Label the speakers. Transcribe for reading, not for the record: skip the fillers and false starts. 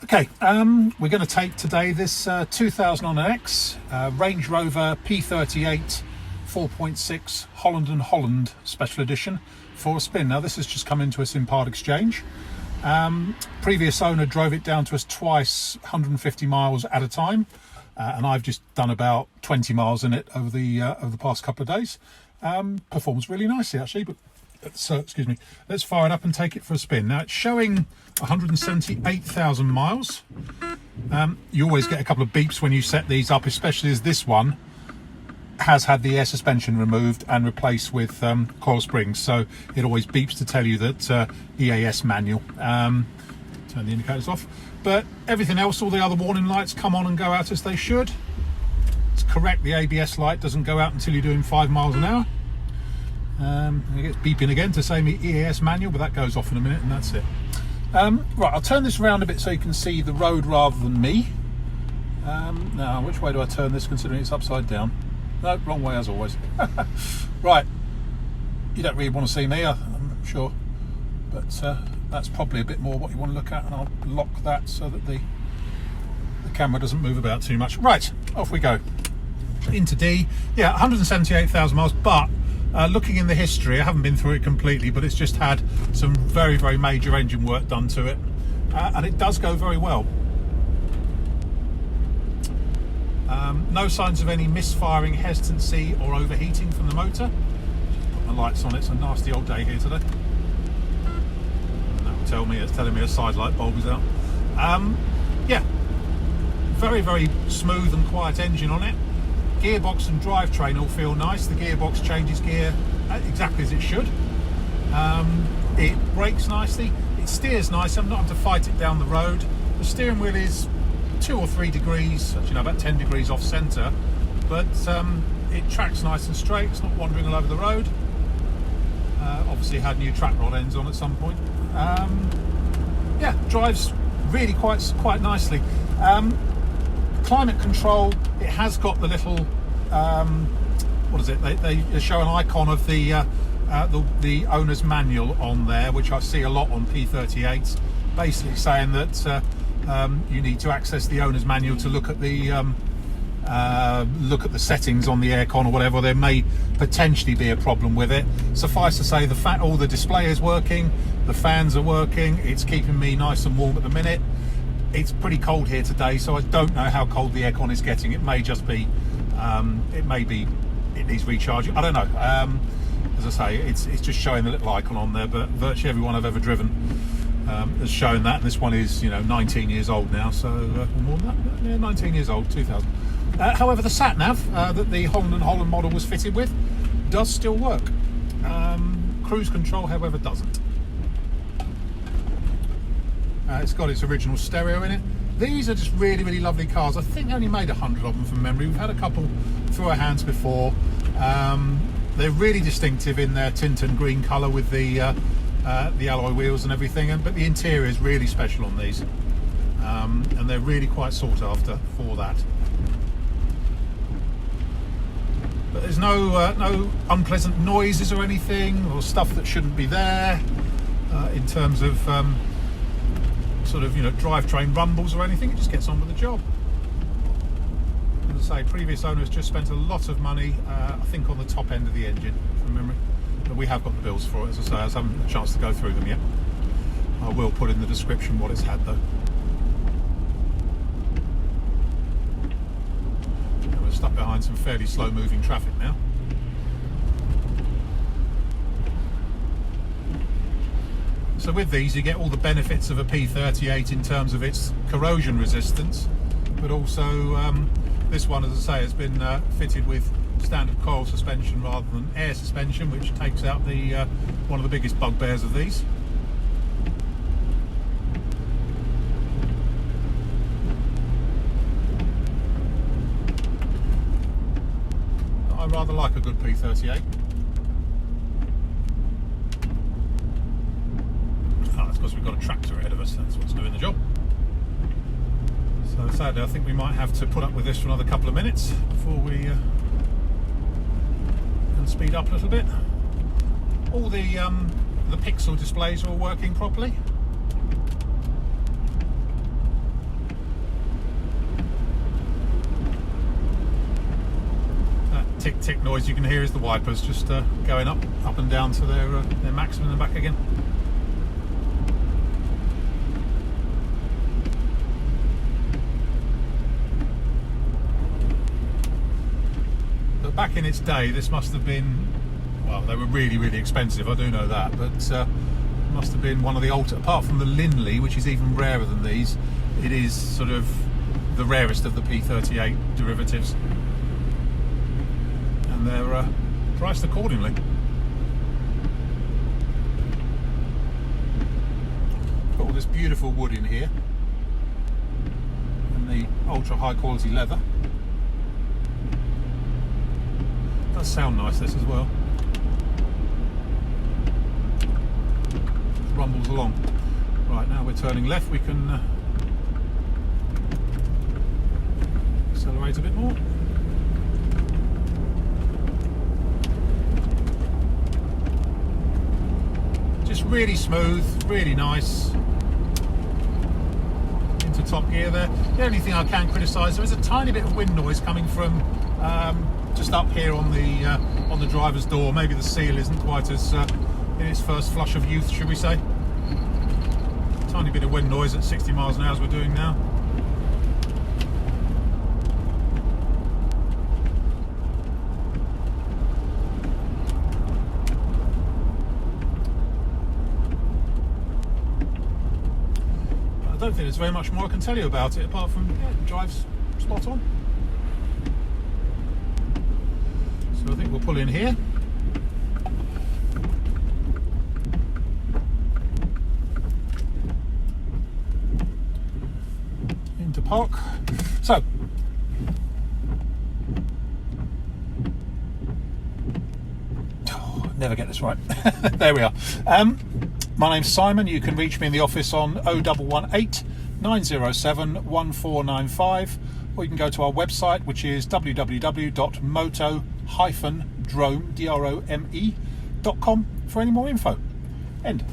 Speaker 1: Okay, we're going to take today this 2000X Range Rover P38 4.6 Holland Special Edition for a spin. Now this has just come into us in part exchange. Previous owner drove it down to us twice, 150 miles at a time, and I've just done about 20 miles in it over the past couple of days. Performs really nicely actually, but excuse me, let's fire it up and take it for a spin. Now it's showing 178,000 miles. You always get a couple of beeps when you set these up, especially as this one has had the air suspension removed and replaced with coil springs, so it always beeps to tell you that EAS manual. Turn the indicators off, but everything else, all the other warning lights come on and go out as they should. It's correct, the ABS light doesn't go out until you're doing 5 miles an hour. It gets beeping again to say me EAS manual, but that goes off in a minute and that's it. Right, I'll turn this around a bit so you can see the road rather than me. Now, which way do I turn this considering it's upside down? No, wrong way as always. Right, you don't really want to see me, I'm sure, but that's probably a bit more what you want to look at, and I'll lock that so that the camera doesn't move about too much. Right, off we go. Into D. Yeah, 178,000 miles, but looking in the history, I haven't been through it completely, but it's just had some very, very major engine work done to it, and it does go very well. No signs of any misfiring, hesitancy or overheating from the motor. Just put my lights on, it's a nasty old day here today. That will tell me, it's telling me a side light bulb is out. Yeah, very, very smooth and quiet engine on it. Gearbox and drivetrain all feel nice. The gearbox changes gear exactly as it should. It brakes nicely, it steers nice. I'm not having to fight it down the road. The steering wheel is 2 or 3 degrees, actually no, about 10 degrees off centre, but it tracks nice and straight. It's not wandering all over the road. Obviously had new track rod ends on at some point. Yeah, drives really quite nicely. Climate control, it has got the little what is it, they show an icon of the owner's manual on there, which I see a lot on P38s, basically saying that you need to access the owner's manual to look at the settings on the aircon or whatever. There may potentially be a problem with it. Suffice to say, all the display is working, the fans are working, it's keeping me nice and warm at the minute. It's pretty cold here today, so I don't know how cold the aircon is getting. It may just be, it needs recharging. I don't know. As I say, it's just showing the little icon on there, but virtually everyone I've ever driven has shown that. And this one is, 19 years old now, so more than that, yeah, 19 years old, 2000. However, the sat nav that the Holland model was fitted with does still work. Cruise control, however, doesn't. It's got its original stereo in it. These are just really, really lovely cars. I think they only made 100 of them from memory. We've had a couple through our hands before. They're really distinctive in their tint and green colour with the alloy wheels and everything, but the interior is really special on these, and they're really quite sought after for that. But there's no unpleasant noises or anything, or stuff that shouldn't be there in terms of sort of drivetrain rumbles or anything. It just gets on with the job. As I say, previous owners just spent a lot of money, I think, on the top end of the engine from memory. But we have got the bills for it, as I say. I haven't had a chance to go through them yet. I will put in the description what it's had though. We're stuck behind some fairly slow moving traffic now. So with these you get all the benefits of a P38 in terms of its corrosion resistance, but also this one, as I say, has been fitted with standard coil suspension rather than air suspension, which takes out the one of the biggest bugbears of these. I rather like a good P38. That's because we've got a tractor ahead of us, that's what's doing the job. So sadly, I think we might have to put up with this for another couple of minutes before we can speed up a little bit. All the pixel displays are all working properly. tick tick noise you can hear is the wipers just going up and down to their maximum and back again. But back in its day, this must have been, well, they were really, really expensive, I do know that, but must have been one of the ultimate, apart from the Lindley, which is even rarer than these, it is sort of the rarest of the P38 derivatives, and they're priced accordingly. Got all this beautiful wood in here and the ultra high quality leather. Does sound nice, this as well. Rumbles along. Right, now we're turning left, we can accelerate a bit more. Just really smooth, really nice. Into top gear there. The only thing I can criticise, there is a tiny bit of wind noise coming from just up here on the driver's door. Maybe the seal isn't quite as in its first flush of youth, should we say. Tiny bit of wind noise at 60 miles an hour as we're doing now. I don't think there's very much more I can tell you about it, apart from, yeah, it drives spot on. So I think we'll pull in here. Into park. So, never get this right. There we are. My name's Simon. You can reach me in the office on 0118 907 1495, or you can go to our website, which is www.moto-drome.com for any more info. End.